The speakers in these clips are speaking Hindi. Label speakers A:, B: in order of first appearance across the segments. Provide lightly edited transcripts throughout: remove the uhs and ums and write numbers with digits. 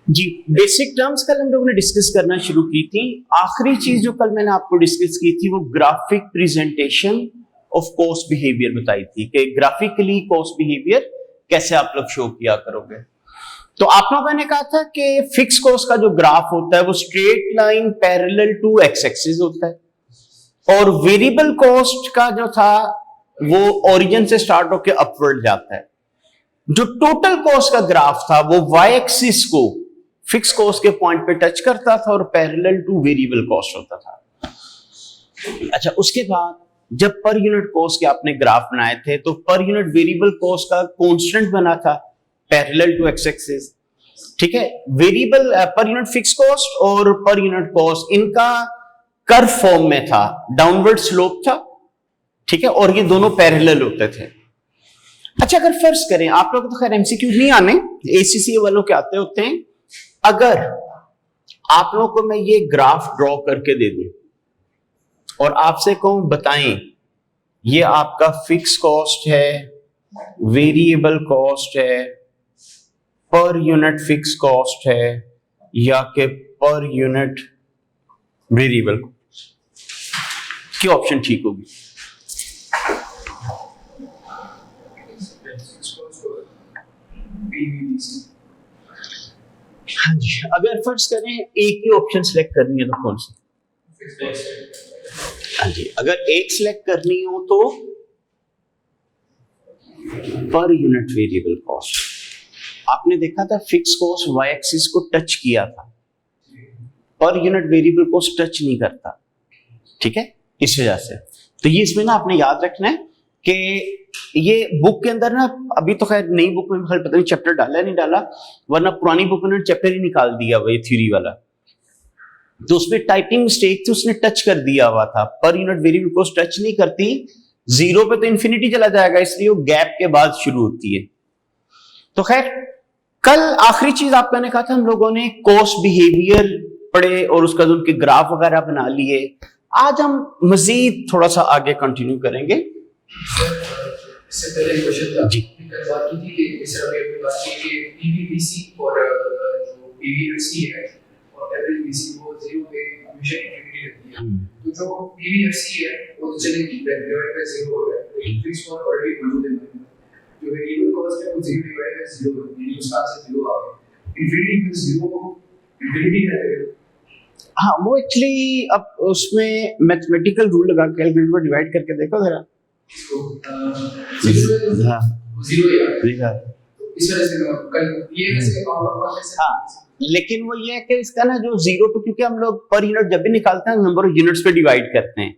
A: जी, बेसिक टर्म्स कल हम लोगों ने डिस्कस करना शुरू की थी। आखिरी चीज जो कल मैंने आपको डिस्कस की थी वो graphic presentation of cost behaviour बताई थी कि ग्राफिकली कॉस्ट बिहेवियर कैसे आप लोग शो किया करोगे। तो आप लोगों ने कहा था कि फिक्स कॉस्ट का जो ग्राफ होता है वो straight line parallel to x axis होता है और वेरिएबल कॉस्ट का जो था वो ओरिजिन से स्टार्ट होकर अपवर्ड जाता है। जो टोटल कॉस्ट का ग्राफ था वो वाई एक्सिस को फिक्स कॉस्ट के पॉइंट पे टच करता था और पैरेलल टू वेरिएबल कॉस्ट होता था। अच्छा, उसके बाद जब पर यूनिट कॉस्ट के आपने ग्राफ बनाए थे तो पर यूनिट वेरिएबल कॉस्ट का कांस्टेंट बना था पैरेलल टू एक्स एक्सिस। ठीक है, variable per unit fix cost और पर यूनिट कॉस्ट इनका कर्व फॉर्म में था, डाउनवर्ड स्लोप था। ठीक है, और ये दोनों पैरेलल होते थे। अच्छा, अगर फर्ज करें, आप लोग तो खैर एमसीक्यू नहीं आने, एसीसी वालों के आते होते हैं। अगर आप लोगों को मैं ये ग्राफ ड्रॉ करके दे दूं और आपसे कहूं बताएं ये आपका फिक्स कॉस्ट है, वेरिएबल कॉस्ट है, पर यूनिट फिक्स कॉस्ट है या कि पर यूनिट वेरिएबल, क्या ऑप्शन ठीक होगी? हाँ जी, अगर फर्ज करें एक ही ऑप्शन सिलेक्ट करनी है तो कौन सी? हाँ जी, अगर एक सिलेक्ट करनी हो तो पर यूनिट वेरिएबल कॉस्ट। आपने देखा था फिक्स कॉस्ट वाई एक्सिस को टच किया था, per unit variable cost touch नहीं करता। ठीक है, इस वजह से तो ये इसमें ना आपने याद रखना है कि ये बुक के अंदर ना, अभी तो खैर नई बुक में पता नहीं चैप्टर डाला नहीं डाला, वरना पुरानी बुक में चैप्टर ही निकाल दिया हुआ थ्योरी वाला। तो उसमें टाइपिंग मिस्टेक थी, उसने टच कर दिया हुआ था, per unit variable cost touch नहीं करती, जीरो पे तो इंफिनिटी चला जाएगा, इसलिए वो गैप के बाद शुरू होती है। तो खैर कल आखिरी चीज आपका ने कहा था, हम लोगों ने कॉस्ट बिहेवियर पढ़े और उसका जो उनके ग्राफ वगैरह बना लिए। आज हम मजीद थोड़ा सा आगे कंटिन्यू करेंगे।
B: इससे पहले क्वेश्चन था जी, कल बात की थी कि इस तरह की बात की कि पीवीबीसी और जो पीवीएफसी है और एवरेज बीसी वो जीरो पे हमेशा इंफिनिटी रहती है। तो जो पीवीएफसी है वो तो चलेगी, डिवाइड बाय जीरो हो गया, फिक्स कॉस्ट ऑलरेडी मौजूद है। जो वेरिएबल कॉस्ट है वो जीरो डिवाइड बाय जीरो है, यानी उसका आंसर जीरो आ गया। इंफिनिटी प्लस जीरो इंफिनिटी है।
A: हाँ, वो एक्चुअली अब उसमें मैथमेटिकल रूल लगा के कैलकुलेटर पर डिवाइड करके देखो जरा। हाँ, लेकिन वो ये है कि इसका ना जो जीरो पे, क्योंकि हम लोग पर यूनिट जब भी निकालते हैं नंबर ऑफ यूनिट्स पे डिवाइड करते हैं,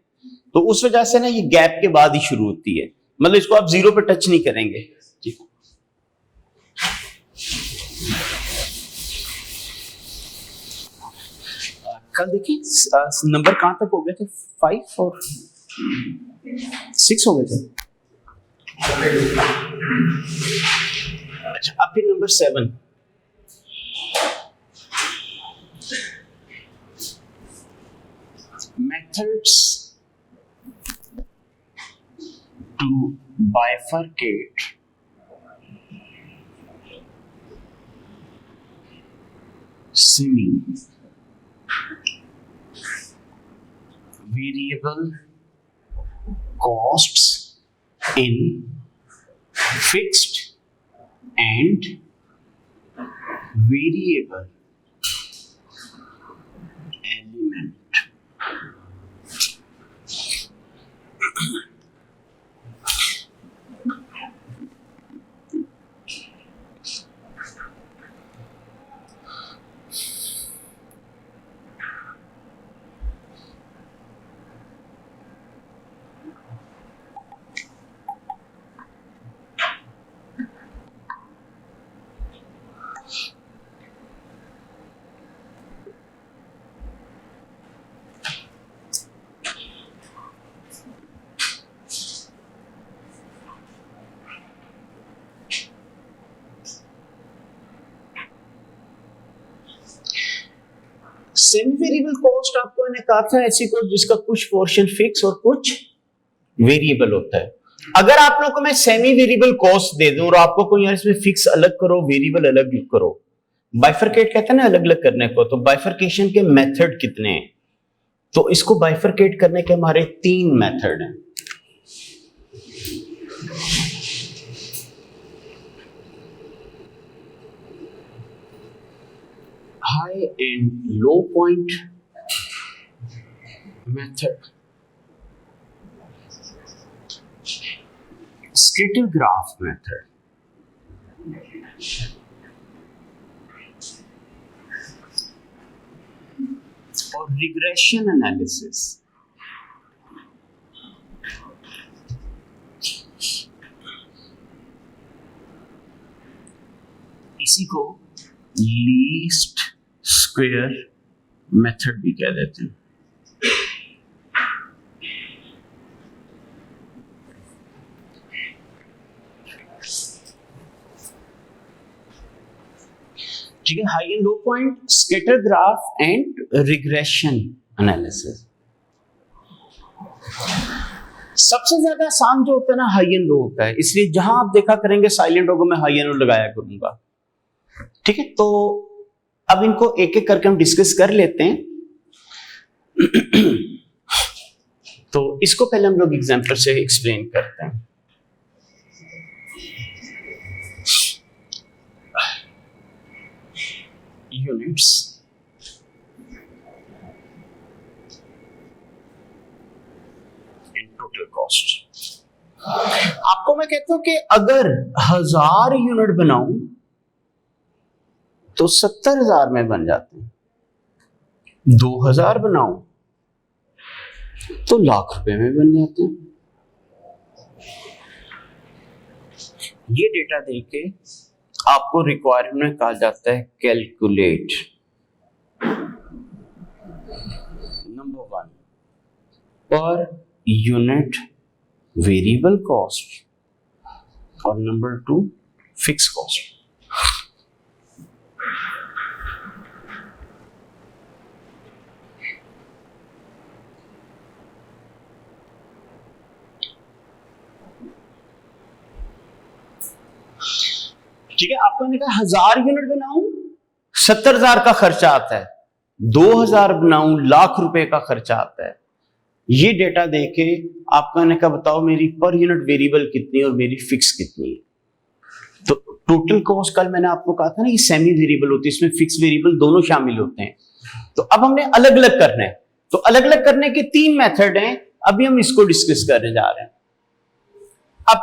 A: तो उस वजह से ना ये गैप के बाद ही शुरू होती है, मतलब इसको आप जीरो पे टच नहीं करेंगे। कल देखिए नंबर कहां तक हो गए थे, 5 और 6 हो गए थे। अच्छा, अब फिर number 7। Methods to bifurcate semi variable costs in fixed and variable element. Semi variable cost आपको मैंने कहा था ऐसी कॉस्ट जिसका कुछ पोर्शन फिक्स और कुछ वेरिएबल होता है। अगर आप लोगों को मैं सेमी वेरिएबल कॉस्ट दे दूं और आपको कोई यार इसमें फिक्स अलग करो वेरिएबल अलग करो, बाइफरकेट कहते हैं ना अलग अलग करने को, तो बाइफरकेशन के मेथड कितने हैं? तो इसको बाइफरकेट करने के हमारे 3 मेथड हैं। High and low point method, scatter graph method, और रिग्रेशन एनालिसिस। इसी को लीस्ट स्क्वेयर मेथड भी कह देते हैं। ठीक है, high and low point, scatter graph and regression analysis. सबसे ज्यादा आसान जो होता है ना हाई एंड लो होता है, इसलिए जहां आप देखा करेंगे साइलेंट होगा मैं हाई एंड लो लगाया करूंगा। ठीक है, तो अब इनको एक एक करके हम डिस्कस कर लेते हैं। तो इसको पहले हम लोग एग्जांपल से एक्सप्लेन करते हैं। Units and total cost. आपको मैं कहता हूं कि अगर 1000 यूनिट बनाऊं तो 70,000 में बन जाते हैं, 2000 बनाऊं तो ₹1,00,000 में बन जाते हैं। ये डेटा देके आपको रिक्वायरमेंट कहा जाता है calculate. Number 1 per unit variable cost और नंबर 2 फिक्स कॉस्ट। ठीक है, आपको मैंने कहा 1000 यूनिट बनाऊं 70,000 का खर्चा आता है, 2000 बनाऊं ₹1,00,000 का खर्चा आता है। ये डेटा देके आपको मैंने कहा बताओ मेरी पर यूनिट वेरिएबल कितनी और मेरी फिक्स कितनी है। तो टोटल कॉस्ट कल मैंने आपको कहा था ना ये सेमी वेरिएबल होती है, इसमें फिक्स वेरिएबल दोनों शामिल होते हैं। तो अब हमने अलग अलग करना है, तो अलग अलग करने के 3 मेथड हैं, अभी हम इसको डिस्कस करने जा रहे हैं। अब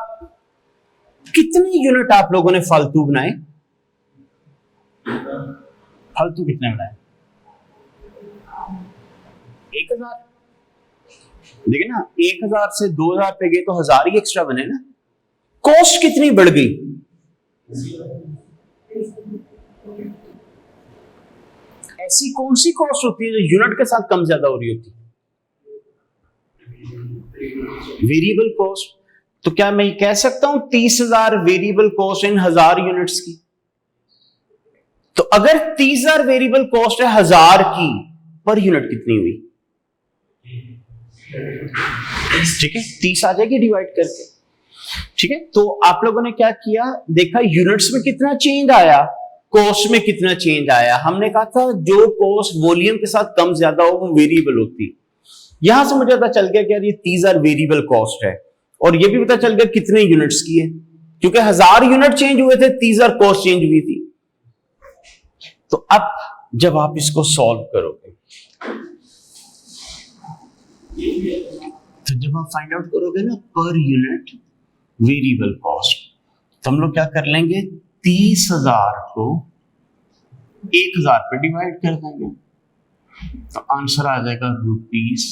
A: कितने यूनिट आप लोगों ने फालतू बनाए? फालतू कितने बनाए? 1000। देखिए ना, 1000 से 2000 पे गए तो 1000 ही एक्स्ट्रा बने ना। कॉस्ट कितनी बढ़ गई? ऐसी कौन सी कॉस्ट होती है जो यूनिट के साथ कम ज्यादा हो रही होती है? Variable cost. तो क्या मैं ये कह सकता हूं 30,000 वेरिएबल कॉस्ट इन 1000 यूनिट्स की? तो अगर 30,000 वेरिएबल कॉस्ट है 1000 की, पर यूनिट कितनी हुई? ठीक है, 30 आ जाएगी डिवाइड करके। ठीक है, तो आप लोगों ने क्या किया, देखा यूनिट्स में कितना चेंज आया, कॉस्ट में कितना चेंज आया। हमने कहा था जो कॉस्ट वॉल्यूम के साथ कम ज्यादा हो वो वेरिएबल होती। यहां से मुझे पता चल गया कि यार ये 30,000 वेरिएबल कॉस्ट है, और ये भी पता चल गया कितने यूनिट्स की है, क्योंकि 1000 यूनिट चेंज हुए थे, 30,000 कॉस्ट चेंज हुई थी। तो अब जब आप इसको सॉल्व करोगे, तो जब आप फाइंड आउट करोगे ना पर यूनिट वेरिएबल कॉस्ट, तो हम लोग क्या कर लेंगे, 30,000 को 1000 पे डिवाइड कर देंगे, तो आंसर आ जाएगा ₹30।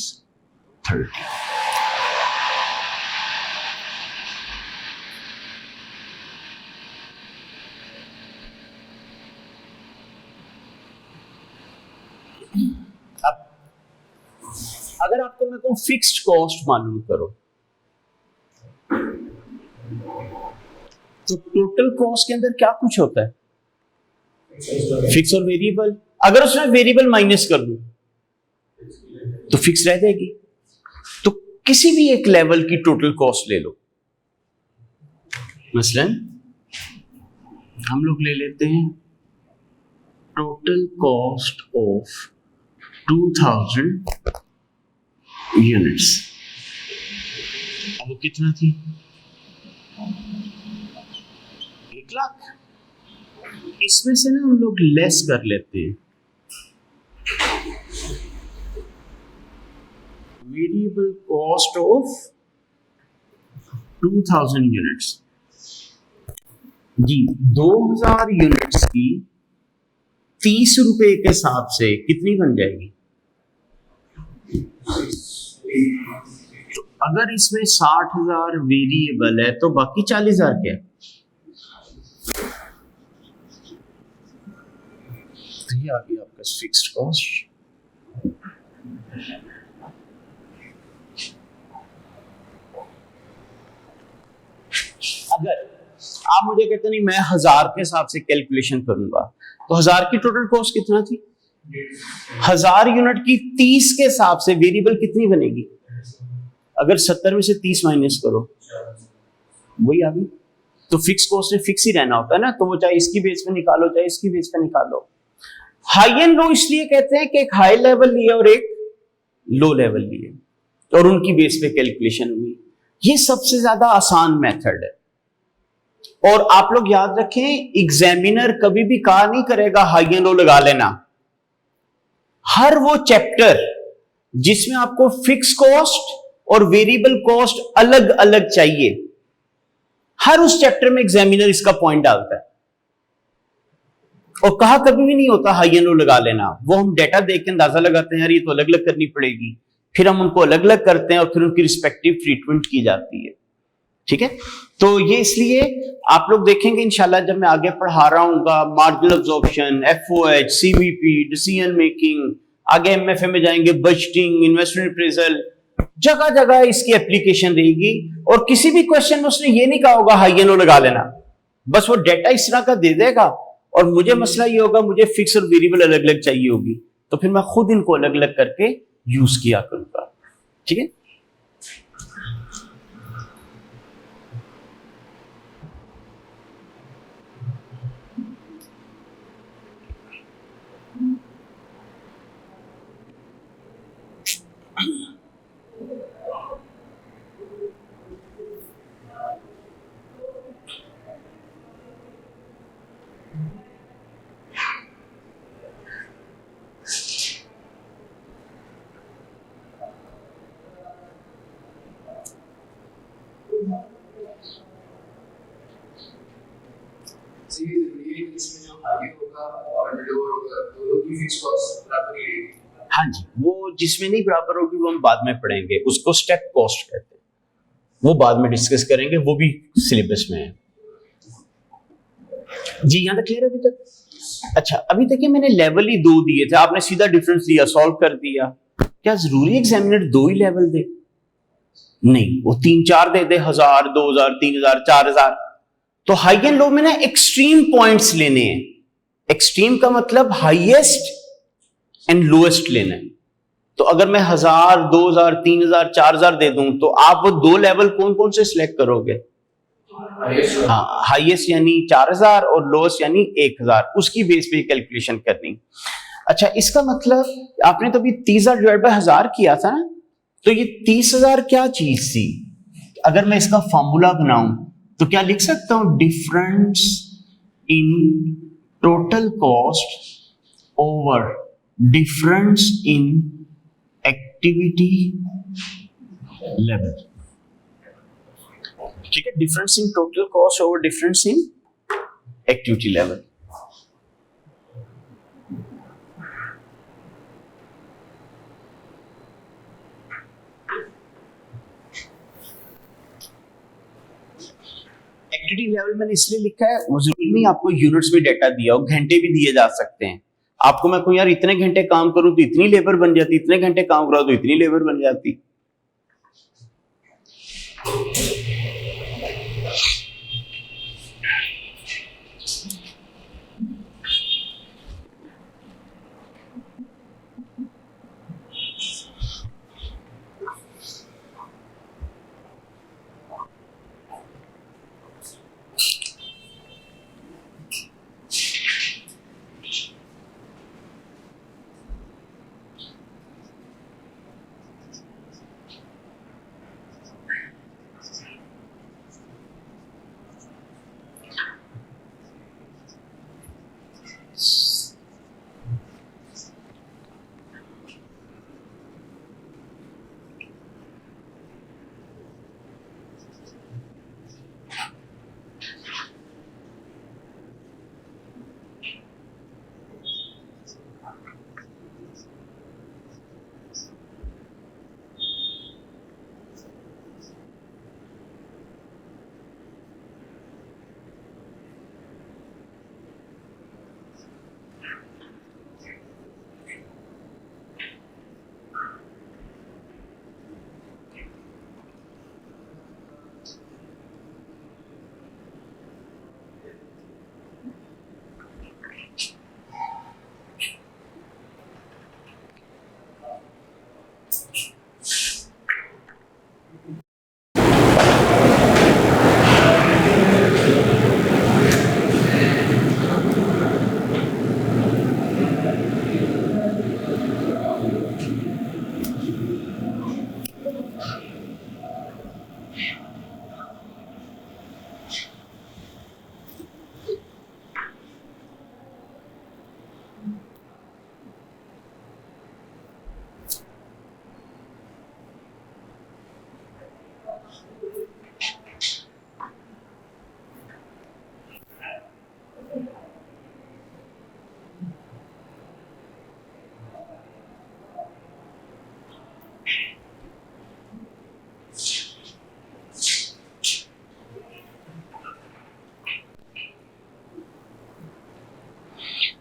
A: अब अगर आपको मैं कहूं फिक्स्ड कॉस्ट मालूम करो, तो टोटल कॉस्ट के अंदर क्या कुछ होता है? फिक्स और वेरिएबल। अगर उसमें वेरिएबल माइनस कर दूं तो फिक्स रह जाएगी। तो किसी भी एक लेवल की टोटल कॉस्ट ले लो, मसलन हम लोग ले लेते हैं टोटल कॉस्ट ऑफ 2000 यूनिट्स। अब वो कितना थी? 1,00,000। इसमें से ना हम लोग लेस कर लेते हैं, वेरिएबल कॉस्ट ऑफ 2000 यूनिट्स। जी 2000 यूनिट्स की 30 रुपए के हिसाब से कितनी बन जाएगी? तो अगर इसमें 60,000 वेरिएबल है तो बाकी 40,000 क्या है? तो ये आ गया आपका फिक्स्ड कॉस्ट। अगर आप मुझे कहते नहीं मैं 1000 के हिसाब से कैलकुलेशन करूंगा, तो 1000 की टोटल कॉस्ट कितना थी? 1000 यूनिट की 30 के हिसाब से वेरिएबल कितनी बनेगी? अगर 70 में से 30 माइनस करो, वही आ गई। तो फिक्स कॉस्ट में फिक्स ही रहना होता है ना, तो वो चाहे इसकी बेस पे निकालो चाहे इसकी बेस पे निकालो। हाई एंड लो इसलिए कहते हैं कि एक हाई लेवल लिया और एक लो लेवल लिए और उनकी बेस पे कैलकुलेशन हुई। ये सबसे ज्यादा आसान मेथड है। और आप लोग याद रखें, एग्जामिनर कभी भी कहा नहीं करेगा हाई एंड लो लगा लेना। हर वो चैप्टर जिसमें आपको फिक्स कॉस्ट और वेरिएबल कॉस्ट अलग अलग चाहिए, हर उस चैप्टर में एग्जामिनर इसका पॉइंट डालता है। और कहा कभी भी नहीं होता हाई एंड लो लगा लेना। वो हम डेटा देख के अंदाजा लगाते हैं यार ये तो अलग अलग करनी पड़ेगी, फिर हम उनको अलग अलग करते हैं और फिर उनकी रिस्पेक्टिव ट्रीटमेंट की जाती है। ठीक है, तो ये इसलिए आप लोग देखेंगे इंशाल्लाह जब मैं आगे पढ़ा रहा हूँगा, marginal absorption, FOH, CVP, decision making, आगे एमएफए में जाएंगे, बजटिंग, इन्वेस्टमेंट अप्रेजल, जगह जगह इसकी एप्लीकेशन रहेगी। और किसी भी क्वेश्चन में उसने ये नहीं कहा होगा हाई एंड लो लगा लेना, बस वो डेटा इस तरह का दे देगा और मुझे मसला ये होगा मुझे फिक्स और वेरिएबल अलग अलग चाहिए होगी, तो फिर मैं खुद इनको अलग अलग करके यूज किया करूंगा। ठीक है,
B: इसमें जो आगे होगा और लोअर होगा दोनों की फिक्स कॉस्ट बराबर ही रहेगी।
A: हाँ जी, वो जिसमें नहीं बराबर होगी वो हम बाद में पढ़ेंगे, उसको स्टेप कॉस्ट कहते हैं, वो बाद में डिस्कस करेंगे, वो भी सिलेबस में है। जी यहाँ तक क्लियर है अभी तक? अच्छा, अभी तक मैंने लेवल ही 2 दिए थे, आपने सीधा डिफरेंस दिया, सॉल्व कर दिया। क्या जरूरी एग्जामिनर 2 ही लेवल दे? नहीं, वो 3-4 दे दे, 1000, 2000, 3000, 4000। तो हाई एंड लो में ना एक्सट्रीम पॉइंट्स लेने हैं। एक्सट्रीम का मतलब हाईएस्ट एंड लोएस्ट लेना है। तो अगर मैं 1000, 2000, 3000, 4000 दे दूं तो आप वो 2 लेवल कौन कौन से सिलेक्ट करोगे? हाँ, हाईएस्ट यानी 4000 और लोएस्ट यानी 1000, उसकी बेस पे कैलकुलेशन करनी। अच्छा, इसका मतलब आपने तो अभी 30,000 डिवाइड बाय 1000 किया था ना, तो ये 30,000 क्या चीज थी? अगर मैं इसका फॉर्मूला बनाऊं तो क्या लिख सकता हूं? Difference in total cost over difference in activity level. ठीक है, difference in total cost over difference in activity level. Activity level मैंने इसलिए लिखा है, वो जरूरी नहीं आपको यूनिट्स में डेटा दिया हो, घंटे भी दिए जा सकते हैं। आपको मैं कहूं यार इतने घंटे काम करूं तो इतनी लेबर बन जाती, इतने घंटे काम करो तो इतनी लेबर बन जाती।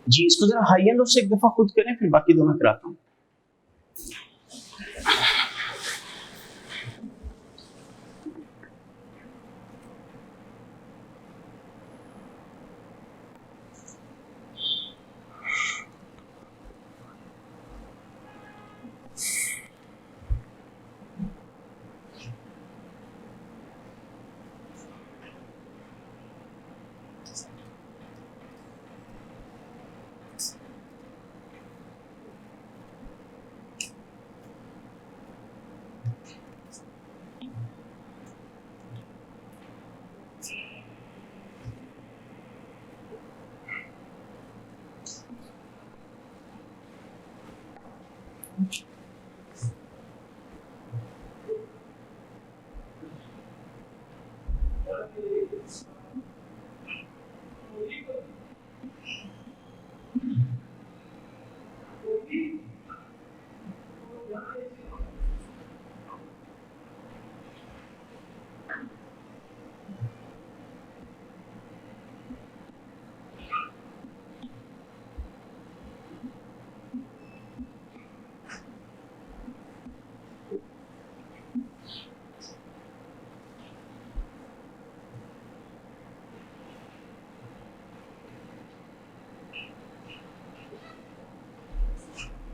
A: जी इसको जरा हाई एंड लो से एक दफा खुद करें, फिर बाकी दो मैं कराता हूँ।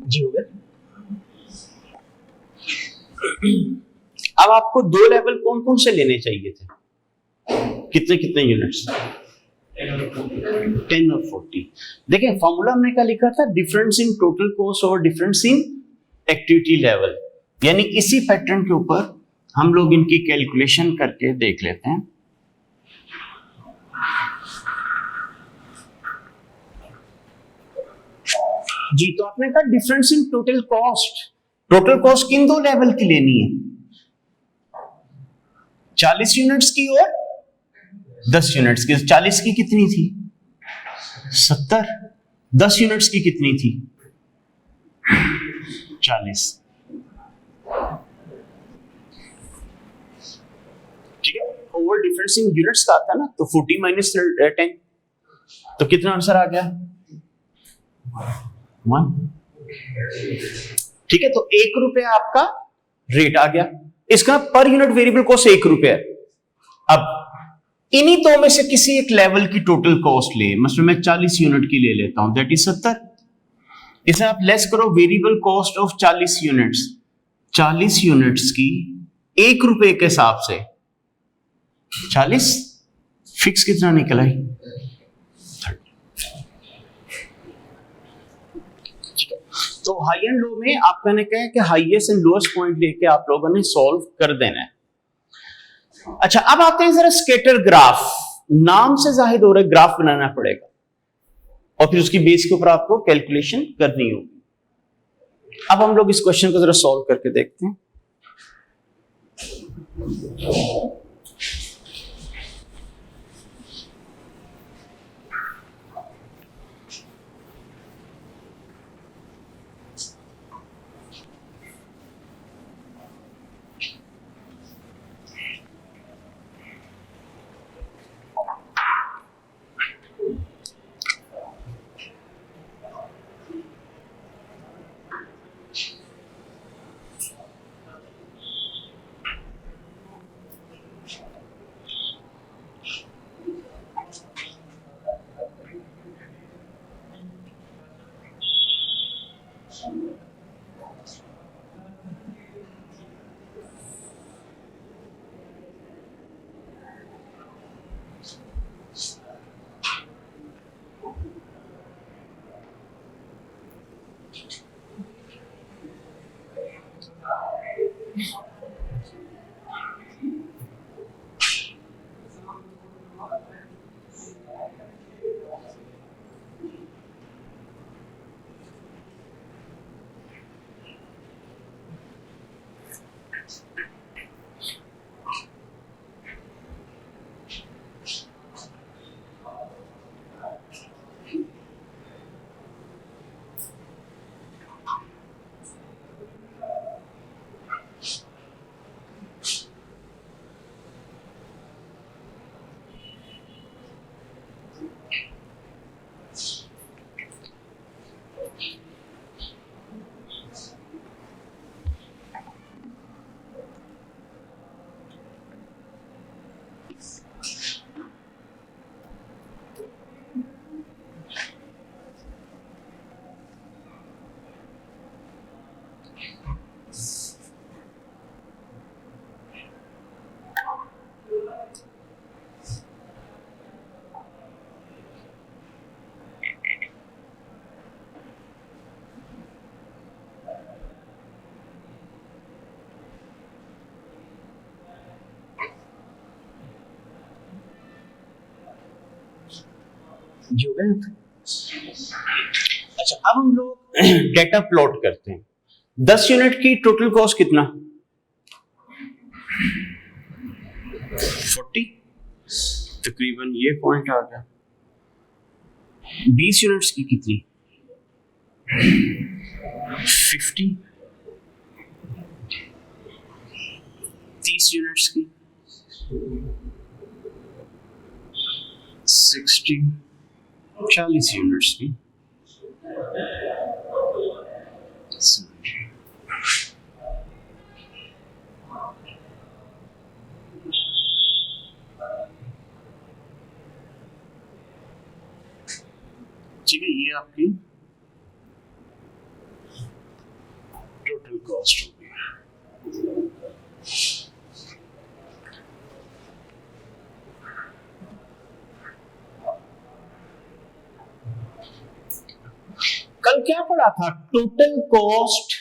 A: जी हो गया। अब आपको दो लेवल कौन कौन से लेने चाहिए थे, कितने कितने यूनिट्स? 10 और 40। देखिए फॉर्मूला हमने क्या लिखा था, डिफरेंस इन टोटल कॉस्ट और डिफरेंस इन एक्टिविटी लेवल, यानी इसी पैटर्न के ऊपर हम लोग इनकी कैलकुलेशन करके देख लेते हैं। जी तो आपने कहा डिफरेंस इन टोटल कॉस्ट किन दो लेवल की लेनी है, 40 यूनिट्स की और 10 यूनिट्स की। 40 की कितनी थी? 70। 10 यूनिट्स की कितनी थी? 40। ठीक है, ओवर डिफरेंस इन यूनिट्स का आता है ना, तो 40 माइनस 10, तो कितना आंसर आ गया? 1। ठीक है, तो 1 रुपया आपका रेट आ गया, इसका पर यूनिट वेरिएबल कॉस्ट 1 रुपया है। अब इन्हीं दो में से किसी एक लेवल की टोटल कॉस्ट ले, मतलब मैं 40 यूनिट की ले लेता हूं, दैट इज 70। इसे आप लेस करो variable cost of 40 units, 40 units की 1 रुपए के हिसाब से 40 फिक्स कितना निकला है? तो हाई एंड लो में आपका ने कहा कि हाईएस्ट एंड लोएस्ट पॉइंट लेके आप लोगों ने सॉल्व कर देना है। अच्छा अब आते हैं जरा स्केटर ग्राफ, नाम से जाहिर हो रहा है ग्राफ बनाना पड़ेगा और फिर उसकी बेस के ऊपर आपको कैलकुलेशन करनी होगी। अब हम लोग इस क्वेश्चन को जरा सॉल्व करके देखते हैं। जो है अच्छा, अब हम लोग डेटा प्लॉट करते हैं। 10 यूनिट की टोटल कॉस्ट कितना? 40, तकरीबन ये पॉइंट आ गया। 20 यूनिट्स की कितनी? 50। 30 यूनिट्स की 60। 40 यूनिट्स की 70। ठीक है, ये आपकी टोटल कॉस्ट होगी। कल क्या पढ़ा था? टोटल कॉस्ट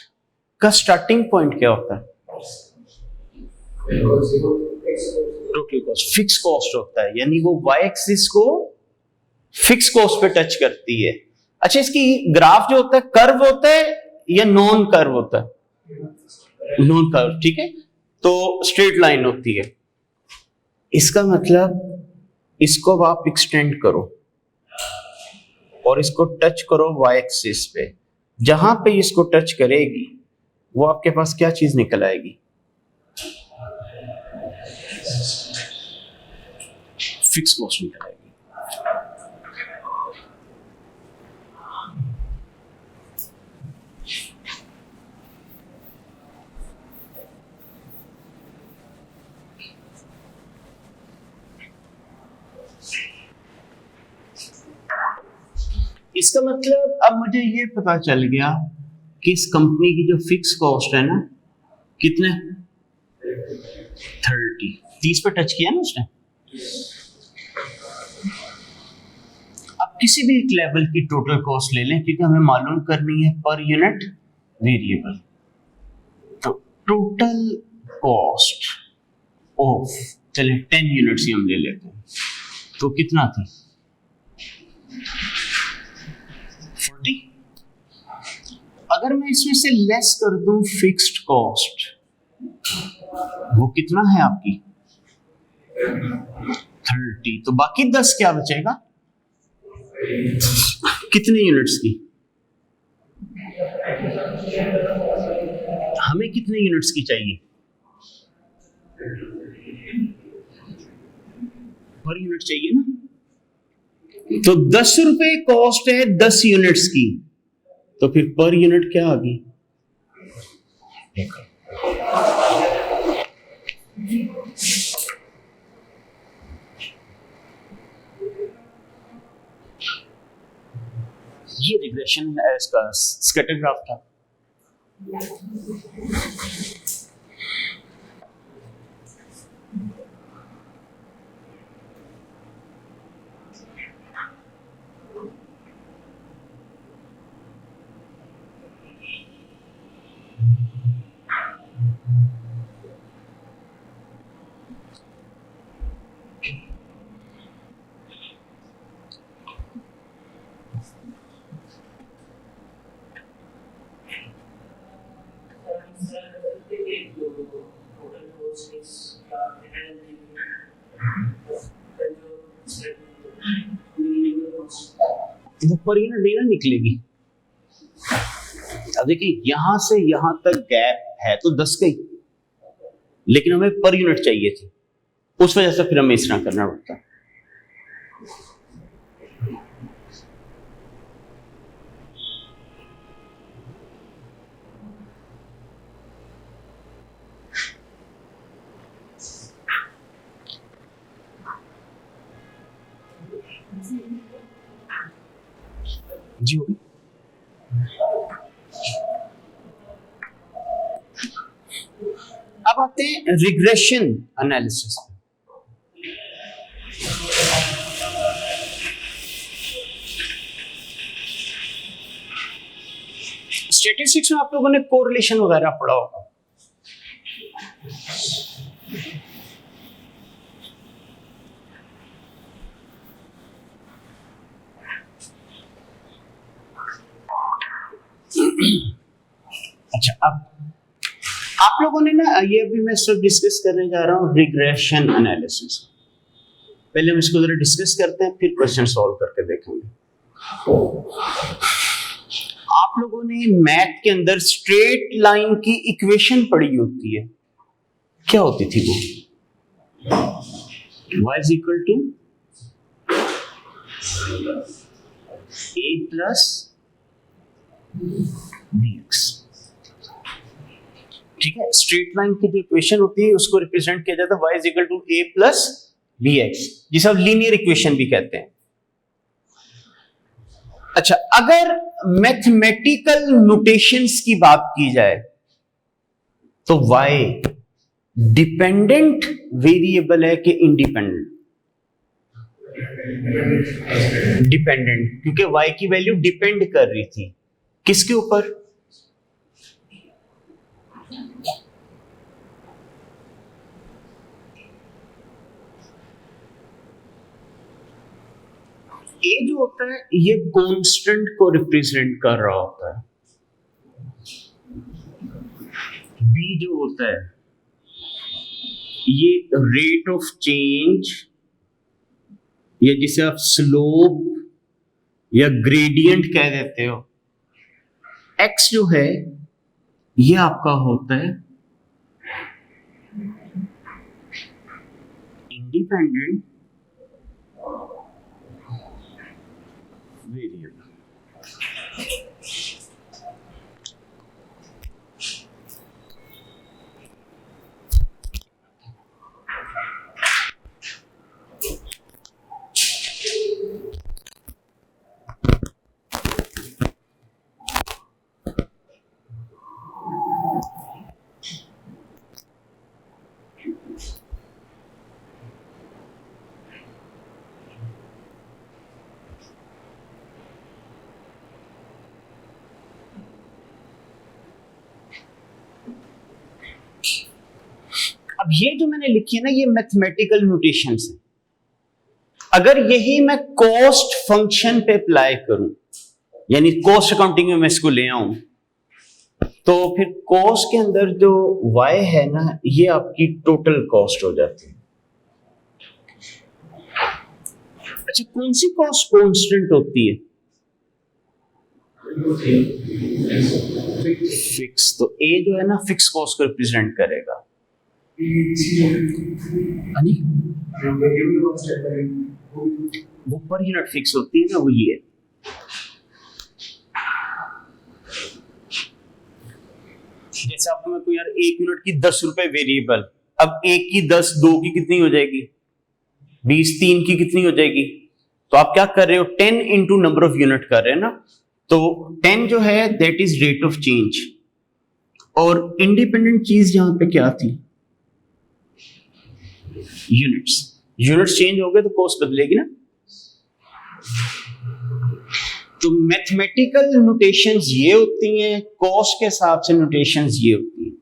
A: का स्टार्टिंग पॉइंट क्या होता है? टोटल कॉस्ट फिक्स कॉस्ट होता है, यानी वो वाई एक्सिस को फिक्स कॉस्ट पे टच करती है। अच्छा, इसकी ग्राफ जो होता है कर्व होता है या नॉन कर्व होता है? नॉन कर्व, ठीक है, तो स्ट्रेट लाइन होती है। इसका मतलब इसको अब आप एक्सटेंड करो और इसको टच करो वाई एक्सिस पे। जहां पे इसको टच करेगी वो आपके पास क्या चीज निकल आएगी? फिक्स कॉस्ट निकल आएगी। इसका मतलब अब मुझे ये पता चल गया कि इस कंपनी की जो फिक्स कॉस्ट है ना, कितने? 30 पे टच किया ना उसने। अब किसी भी एक लेवल की टोटल कॉस्ट ले लें, क्योंकि हमें मालूम करनी है पर यूनिट वेरिएबल। तो टोटल कॉस्ट ऑफ, चलिए 10 यूनिट्स ही हम ले लेते हैं, तो कितना थी? 40। अगर मैं इसमें से लेस कर दूं फिक्स्ड कॉस्ट, वो कितना है आपकी? 30। तो बाकी 10 क्या बचेगा? कितने यूनिट्स की? हमें कितने यूनिट्स की चाहिए? पर यूनिट चाहिए ना। तो 10 रुपए कॉस्ट है 10 यूनिट्स की, तो फिर पर यूनिट क्या आ गई? ये रिग्रेशन इसका स्कैटर ग्राफ था। वो पर यूनिट नहीं ना निकलेगी। अब देखिए यहां से यहां तक गैप है तो 10 गई, लेकिन हमें पर यूनिट चाहिए थी, उस वजह से फिर हमें इस तरह करना पड़ता। इजी होगी। अब आते हैं रिग्रेशन एनालिसिस। स्टैटिस्टिक्स में आप लोगों ने कोरिलेशन वगैरह पढ़ा होगा। अच्छा, अब आप लोगों ने ना, ये अभी मैं सब डिस्कस करने जा रहा हूं रिग्रेशन एनालिसिस। पहले हम इसको जरा डिस्कस करते हैं, फिर क्वेश्चन सॉल्व करके देखेंगे। आप लोगों ने मैथ के अंदर स्ट्रेट लाइन की इक्वेशन पढ़ी होती है, क्या होती थी वो? y is equal to a plus bx। ठीक है, स्ट्रेट लाइन की जो इक्वेशन होती है उसको रिप्रेजेंट किया जाता है y is equal to a plus bx, जिसे आप लीनियर इक्वेशन भी कहते हैं। अच्छा, अगर मैथमेटिकल नोटेशंस की बात की जाए तो y डिपेंडेंट वेरिएबल है कि इंडिपेंडेंट? डिपेंडेंट, क्योंकि y की वैल्यू डिपेंड कर रही थी किसके ऊपर? a जो होता है ये कांस्टेंट को रिप्रेजेंट कर रहा होता है, b जो होता है ये रेट ऑफ चेंज, या जिसे आप स्लोप या ग्रेडियंट कह देते हो, x जो है ये आपका होता है इंडिपेंडेंट वेरिएबल। अब ये जो मैंने लिखी है ना, ये मैथमेटिकल नोटेशंस है। अगर यही मैं कॉस्ट फंक्शन पे अप्लाई करूं, यानी कॉस्ट अकाउंटिंग में मैं इसको ले आऊं, तो फिर कॉस्ट के अंदर जो y है ना, ये आपकी टोटल कॉस्ट हो जाती है। अच्छा, कौन सी कॉस्ट कांस्टेंट होती है? फिक्स। तो a जो है ना फिक्स कॉस्ट को रिप्रेजेंट करेगा। वो पर यूनिट फिक्स होती है ना, वो ये। जैसे आपको मैं कोई यार 1 यूनिट की 10 रुपए वेरिएबल, अब 1 की 10, 2 की कितनी हो जाएगी 20, 3 की कितनी हो जाएगी? तो आप क्या कर रहे हो, 10 इंटू नंबर ऑफ यूनिट कर रहे हैं ना। तो 10 जो है that is rate of change, और इंडिपेंडेंट चीज यहां पे क्या थी? यूनिट्स। यूनिट्स चेंज हो गए तो कॉस्ट बदलेगी ना। तो मैथमेटिकल नोटेशंस ये होती हैं, कॉस्ट के हिसाब से नोटेशंस ये होती हैं।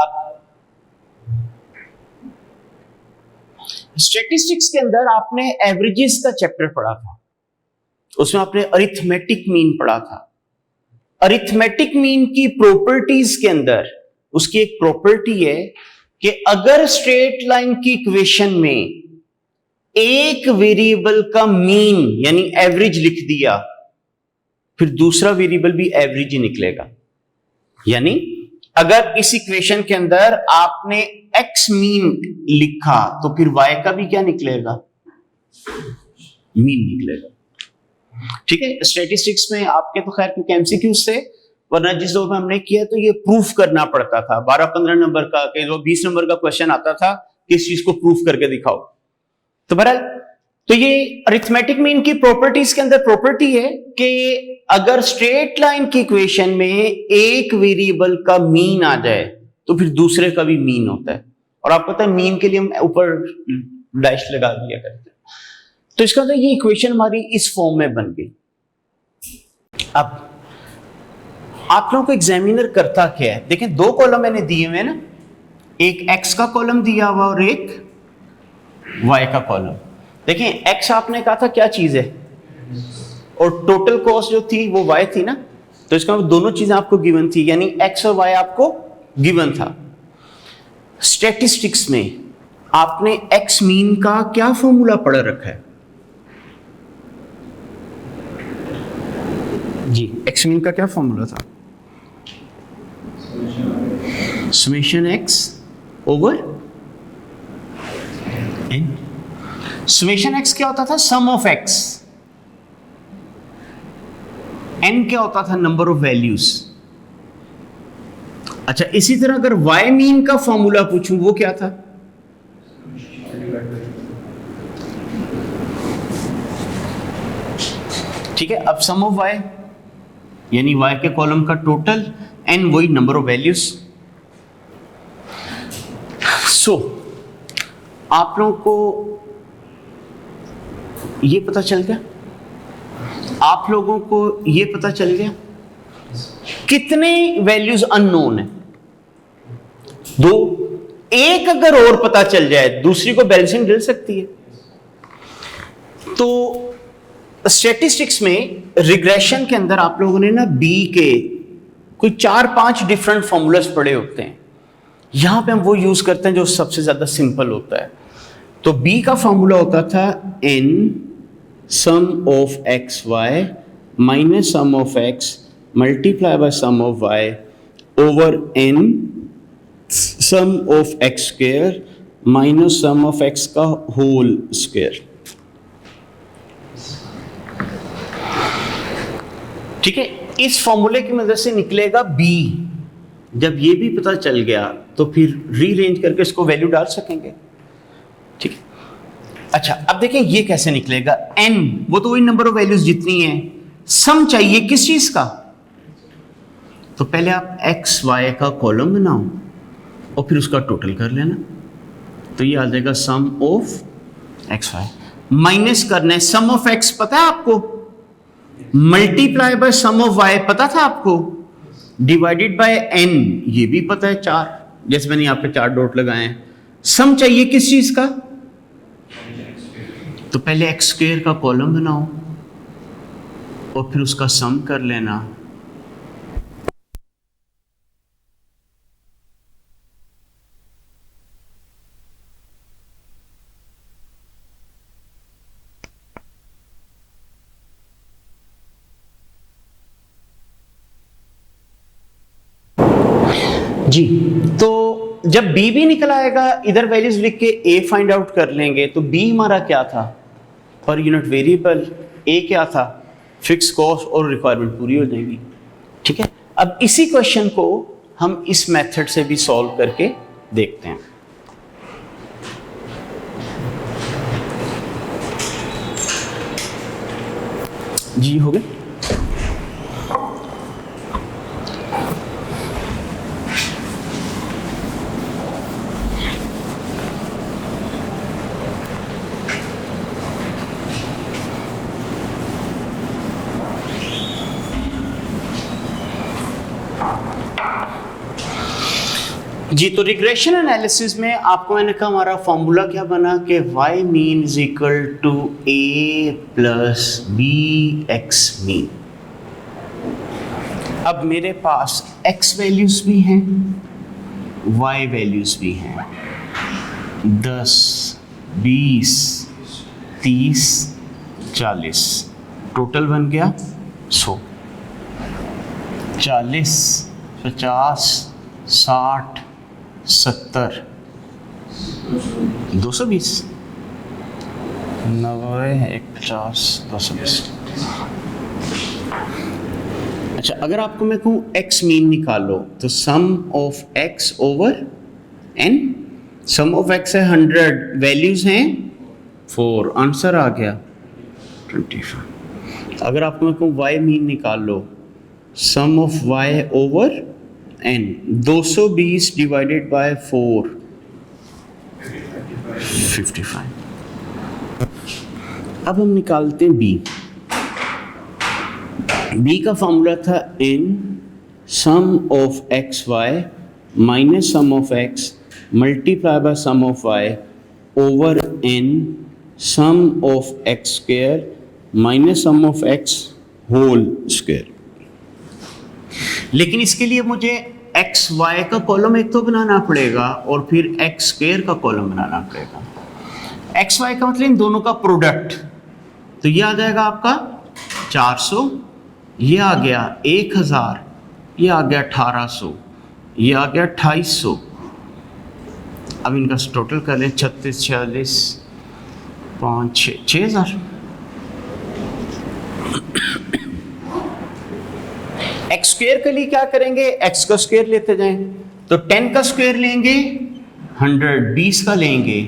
A: अब स्टैटिस्टिक्स के अंदर आपने एवरेजेस का चैप्टर पढ़ा था, उसमें आपने अरिथमेटिक मीन पढ़ा था। अरिथमेटिक मीन की प्रॉपर्टीज के अंदर उसकी एक प्रॉपर्टी है कि अगर स्ट्रेट लाइन की इक्वेशन में एक वेरिएबल का मीन यानी एवरेज लिख दिया, फिर दूसरा वेरिएबल भी एवरेज ही निकलेगा। यानी अगर इस इक्वेशन के अंदर आपने एक्स मीन लिखा तो फिर वाई का भी क्या निकलेगा? मीन निकलेगा। ठीक है, स्टैटिस्टिक्स में आपके तो खैर क्योंकि एमसीक्यू से, वरना जिस दौर में हमने किया तो ये प्रूफ करना पड़ता था, 12-15 नंबर का, कई 20 नंबर का क्वेश्चन आता था कि इस चीज को प्रूफ करके दिखाओ। तो बहरहाल तो ये अरिथमेटिक मीन की प्रॉपर्टीज के अंदर प्रॉपर्टी है कि अगर स्ट्रेट लाइन की इक्वेशन में एक वेरिएबल का मीन आ जाए तो फिर दूसरे का भी मीन होता है, और आपको पता है मीन के लिए हम ऊपर डैश लगा दिया करते हैं। तो इसका मतलब ये इक्वेशन हमारी इस फॉर्म में बन गई। अब आप लोगों को एग्जामिनर करता क्या है, देखें दो कॉलम मैंने दिए हुए ना, एक एक्स का कॉलम दिया हुआ और एक वाई का कॉलम। देखें एक्स आपने कहा था क्या चीज है, और टोटल कॉस्ट जो थी वो वाई थी ना, तो इसका मतलब दोनों चीजें आपको गिवन थी, यानी एक्स और वाई आपको गिवन था। स्टैटिस्टिक्स में आपने एक्स मीन का क्या फॉर्मूला पढ़ रखा है जी? एक्स मीन का क्या फॉर्मूला था? Summation x over n. Summation x क्या होता था? सम ऑफ एक्स। एन क्या होता था? Number of values. अच्छा, इसी तरह अगर वाई मीन का फॉर्मूला पूछूं वो क्या था? ठीक है, अब सम ऑफ वाई यानी वाई के कॉलम का टोटल, एन वही नंबर ऑफ वैल्यूज। सो आप लोगों को ये पता चल गया, आप लोगों को ये पता चल गया कितने वैल्यूज अननोन है? दो। एक अगर और पता चल जाए दूसरी को बैलेंसिंग मिल सकती है। तो स्टैटिस्टिक्स में रिग्रेशन के अंदर आप लोगों ने ना बी के कोई 4-5 डिफरेंट फॉर्मूलास पढ़े होते हैं, यहां पे हम वो यूज करते हैं जो सबसे ज्यादा सिंपल होता है। तो बी का फॉर्मूला होता था n sum of x y minus sum of x multiply by sum of y over n sum of x square minus sum of x का होल स्क्वायर। ठीक है, इस फॉर्मूले की मदद से निकलेगा बी। जब ये भी पता चल गया तो फिर रीअरेंज करके इसको वैल्यू डाल सकेंगे। ठीक है, अच्छा अब देखें ये कैसे निकलेगा। एन वो तो वही नंबर ऑफ वैल्यूज जितनी है, सम चाहिए किस चीज का? तो पहले आप एक्स वाई का कॉलम बनाओ और फिर उसका टोटल कर लेना, तो ये आ जाएगा sum of x y. Minus करना है सम ऑफ एक्स, पता है आपको, multiply by sum of y पता था आपको, डिवाइडेड बाय एन ये भी पता है 4, जैसे मैंने यहां पे 4 डॉट लगाए हैं। सम चाहिए किस चीज का? तो पहले एक्स स्क्वायर का कॉलम बनाओ और फिर उसका सम कर लेना। जी, तो जब b भी निकल आएगा, इधर वैल्यूज लिख के a फाइंड आउट कर लेंगे। तो b हमारा क्या था? Per unit variable. a क्या था? फिक्स कॉस्ट, और रिक्वायरमेंट पूरी हो जाएगी। ठीक है, अब इसी क्वेश्चन को हम इस मेथड से भी सॉल्व करके देखते हैं। जी हो गए। जी, तो रिग्रेशन एनालिसिस में आपको मैंने कहा हमारा फॉर्मूला क्या बना कि y mean is equal to a plus b x mean. अब मेरे पास x वैल्यूज भी हैं, y वैल्यूज भी हैं, 10, 20, 30, 40, टोटल बन गया 100, 40, 50, 60, 70, 220, 90, 150, 220। अच्छा, अगर आपको मैं कहूँ x मीन निकालो तो sum of x over n, sum of x है 100, वैल्यूज हैं 4, आंसर आ गया 25। अगर आपको मैं कहूँ y मीन निकाल लो, sum of y over n, 220 divided by 4, 55। अब हम निकालते हैं b। b का फॉर्मूला था n sum of x y minus sum of x multiply by sum of y over n sum of x square minus sum of x whole square. लेकिन इसके लिए मुझे एक्स वाई का कॉलम एक तो बनाना पड़ेगा और फिर एक्स स्क्वायर का कॉलम बनाना पड़ेगा। एक्स वाई का मतलब इन दोनों का प्रोडक्ट, तो ये आ जाएगा आपका 400, ये आ गया 1000, ये आ गया 1800, ये आ गया 2800। अब इनका टोटल कर लें, 36, 46, 5, 6, 6000। एक्स स्क्वायर के लिए क्या करेंगे, एक्स का स्क्वायर लेते जाएं, तो 10 का स्क्वायर लेंगे 100, 20 का लेंगे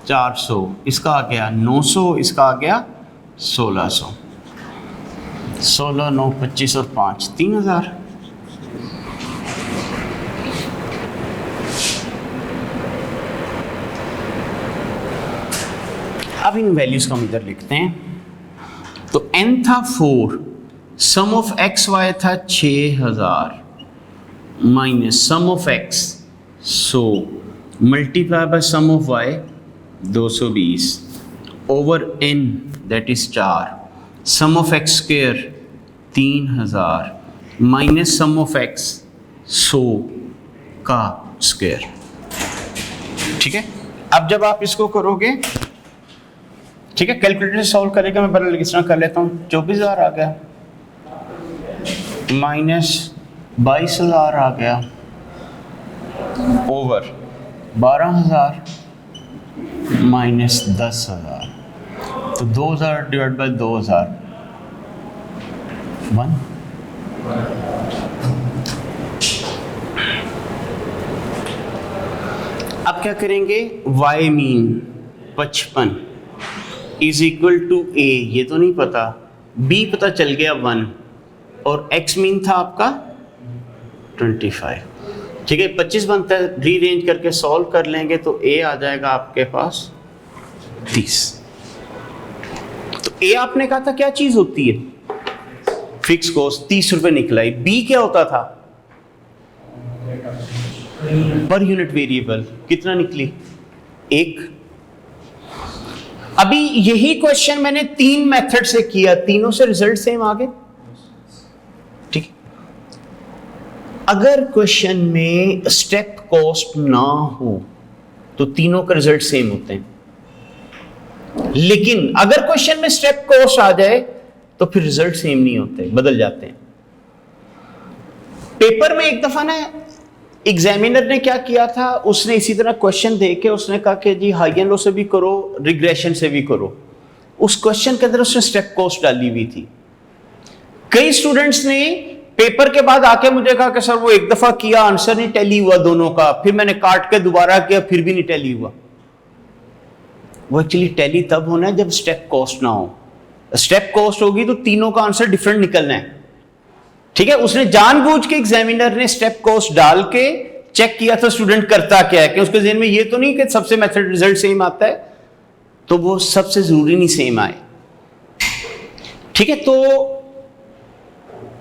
A: 400, इसका आ गया 900, इसका आ गया 1600, 16, 9, 25 और 5, 3000। अब इन वैल्यूज को हम इधर लिखते हैं। तो n था 4, सम ऑफ एक्स वाई था 6000 minus sum of x 100 multiply by sum of y 220 over n that is 4, sum of x square 3000 minus sum of x 100 का स्क्वायर। ठीक है, अब जब आप इसको करोगे, ठीक है, कैलकुलेटर से सॉल्व करेगा, मैं बदल किस तरह कर लेता हूँ, 24000 आ गया माइनस 22000 आ गया ओवर 12000 माइनस 10000, तो 2000 डिवाइड बाय 2000 1। अब क्या करेंगे, y mean 55 is equal to a, ये तो नहीं पता, b पता चल गया 1 और x मीन था आपका 25। ठीक है, 25 बनता है, रीअरेंज करके सॉल्व कर लेंगे तो a आ जाएगा आपके पास 30। तो a आपने कहा था क्या चीज होती है, फिक्स कॉस्ट, 30 रुपए निकला है। b क्या होता था, पर यूनिट वेरिएबल, कितना निकली 1। अभी यही क्वेश्चन मैंने 3 मेथड से किया, तीनों से रिजल्ट सेम आ गए। ठीक है, अगर क्वेश्चन में स्टेप कॉस्ट ना हो तो तीनों का रिजल्ट सेम होते हैं, लेकिन अगर क्वेश्चन में स्टेप कॉस्ट आ जाए तो फिर रिजल्ट सेम नहीं होते, बदल जाते हैं। पेपर में एक दफा ना एग्जामिनर ने क्या किया था, उसने इसी तरह क्वेश्चन देके उसने कहा कि जी हाई एंड लो से भी करो, रिग्रेशन से भी करो। उस क्वेश्चन के अंदर उसने स्टेप कॉस्ट डाली हुई थी। कई स्टूडेंट्स ने पेपर के बाद आके मुझे कहा कि सर वो एक दफा किया, आंसर नहीं टैली हुआ दोनों का, फिर मैंने काट के दोबारा किया, फिर भी नहीं टैली हुआ। वो एक्चुअली टैली तब होना है जब स्टेप कॉस्ट ना हो। स्टेप कॉस्ट होगी तो तीनों का आंसर डिफरेंट निकलना है। ठीक है, उसने जानबूझ के एग्जामिनर ने स्टेप कॉस्ट डाल के चेक किया था स्टूडेंट करता क्या है, कि उसके ज़हन में ये तो नहीं कि सबसे मेथड रिजल्ट सेम आता है, तो वो सबसे जरूरी नहीं सेम आए। ठीक है, तो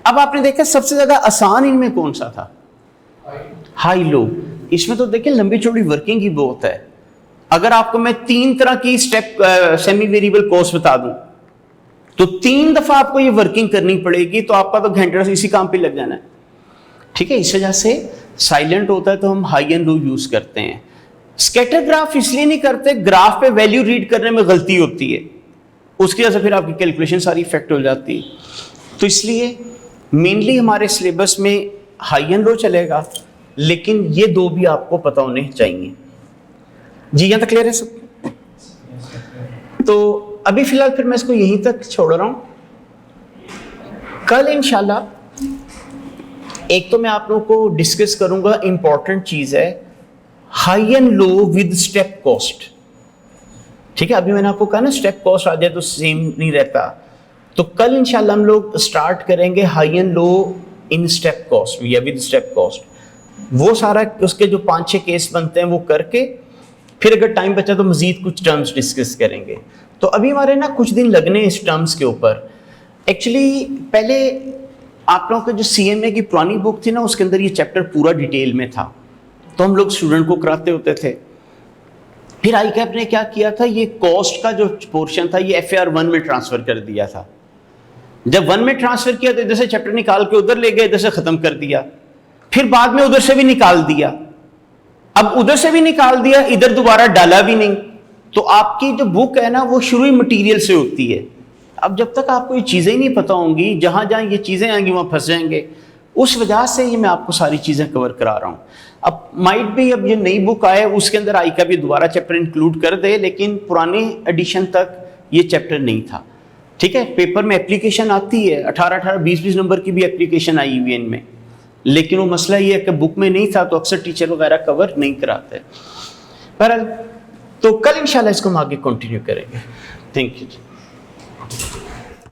A: अब आपने देखा सबसे ज्यादा आसान इनमें कौन सा था, हाई लो। इसमें तो देखिए लंबी चौड़ी वर्किंग ही बहुत है। अगर आपको मैं 3 तरह की स्टेप सेमी वेरिएबल कॉस्ट बता दूं तो 3 दफा आपको ये वर्किंग करनी पड़ेगी, तो आपका तो घंटे से इसी काम पे लग जाना है। ठीक है, इस वजह से साइलेंट होता है तो हम हाई एंड लो यूज करते हैं। स्कैटर ग्राफ इसलिए नहीं करते, ग्राफ पे वैल्यू रीड करने में गलती होती है, उसकी वजह से फिर आपकी कैलकुलेशन सारी इफेक्ट हो जाती है। तो इसलिए मेनली हमारे सिलेबस में हाई एंड लो चलेगा, लेकिन ये 2 भी आपको पता होने चाहिए। जी यहां तक क्लियर है सब? तो अभी फिलहाल फिर मैं इसको यहीं तक छोड़ रहा हूं। कल इंशाल्लाह एक तो मैं आप लोगों को डिस्कस करूंगा, इंपॉर्टेंट चीज है, high and low with step cost. ठीक है, अभी मैंने आपको कहा ना स्टेप कॉस्ट आ जाए तो सेम नहीं रहता, तो कल इंशाल्लाह हम लोग स्टार्ट करेंगे high and low in step cost या विद स्टेप कॉस्ट। वो सारा उसके जो 5-6 केस बनते हैं वो करके फिर अगर टाइम बचा तो मजीद कुछ टर्म्स डिस्कस करेंगे। तो अभी हमारे ना कुछ दिन लगने इस टर्म्स के ऊपर। एक्चुअली पहले आप लोगों का जो CMA की पुरानी बुक थी ना, उसके अंदर ये चैप्टर पूरा डिटेल में था, तो हम लोग स्टूडेंट को कराते होते थे। फिर ICAP ने क्या किया था, ये कॉस्ट का जो पोर्शन था ये FAR 1 में ट्रांसफर कर दिया था। जब 1 में ट्रांसफर किया तो इधर से चैप्टर निकाल के उधर ले गए, इधर से खत्म कर दिया, फिर बाद में उधर से भी निकाल दिया, अब उधर से भी निकाल दिया, इधर दोबारा डाला भी नहीं। तो आपकी जो बुक है ना वो शुरू ही मटेरियल से होती है। अब जब तक आपको ये चीज़ें ही नहीं पता होंगी, जहाँ जहाँ ये चीज़ें आएंगी वहाँ फंस जाएंगे। उस वजह से ये मैं आपको सारी चीज़ें कवर करा रहा हूँ। अब माइट भी अब ये नई बुक आए उसके अंदर ICAP भी दोबारा चैप्टर इंक्लूड कर दे, लेकिन पुराने एडिशन तक ये चैप्टर नहीं था। ठीक है, पेपर में एप्लीकेशन आती है, 18-18, 20-20 नंबर की भी एप्लीकेशन आई हुई है इनमें, लेकिन वो मसला ये है कि बुक में नहीं था, तो अक्सर टीचर वगैरह कवर नहीं कराते। पर तो कल इंशाल्लाह इसको हम आगे कंटिन्यू करेंगे। Thank you.